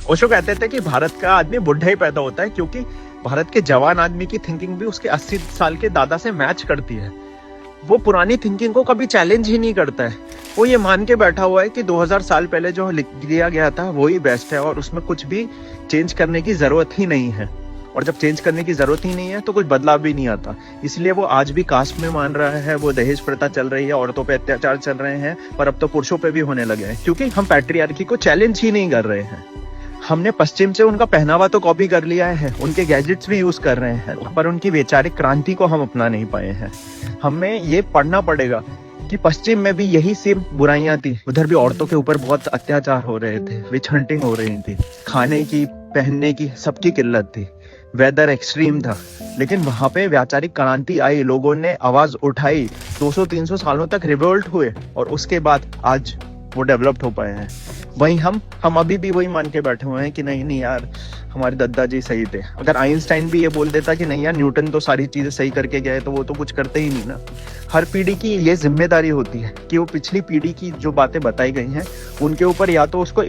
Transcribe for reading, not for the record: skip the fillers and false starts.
ओशो कहते थे कि भारत का आदमी बुढ़ा ही पैदा होता है, क्योंकि भारत के जवान आदमी की थिंकिंग भी उसके 80 साल के दादा से मैच करती है। वो पुरानी थिंकिंग को कभी चैलेंज ही नहीं करता है। वो ये मान के बैठा हुआ है कि 2000 साल पहले जो लिख दिया गया था वही बेस्ट है और उसमें कुछ भी चेंज करने की जरूरत ही नहीं है। और जब चेंज करने की जरूरत ही नहीं है तो कुछ बदलाव भी नहीं आता। इसलिए वो आज भी कास्ट में मान रहा है, वो दहेज प्रथा चल रही है, औरतों पे अत्याचार चल रहे हैं, पर अब तो पुरुषों पे भी होने लगे हैं, क्योंकि हम पैट्रियार्की को चैलेंज ही नहीं कर रहे हैं। हमने पश्चिम से उनका पहनावा तो कॉपी कर लिया है, उनके गैजेट्स भी यूज कर रहे हैं, पर उनकी वैचारिक क्रांति को हम अपना नहीं पाए हैं। हमें ये पढ़ना पड़ेगा कि पश्चिम में भी यही सेम बुराइयां थी। उधर भी औरतों के ऊपर बहुत अत्याचार हो रहे थे, विच हंटिंग हो रही थी, खाने की, पहनने की, सबकी किल्लत थी, वेदर एक्सट्रीम था। लेकिन वहां पे वैचारिक क्रांति आई, लोगों ने आवाज उठाई, 200-300 सालों तक रिवोल्ट हुए और उसके बाद आज वो डेवलप्ड हो पाए हैं। वहीं हम अभी भी वही मान के बैठे हुए हैं कि नहीं नहीं यार, हमारे दादाजी सही थे। अगर आइंस्टाइन भी ये बोल देता कि नहीं यार, न्यूटन तो सारी चीजें सही करके गए, तो वो तो कुछ करते ही नहीं ना। हर पीढ़ी की ये जिम्मेदारी होती है कि वो पिछली पीढ़ी की जो बातें बताई गई हैं उनके ऊपर या तो उसको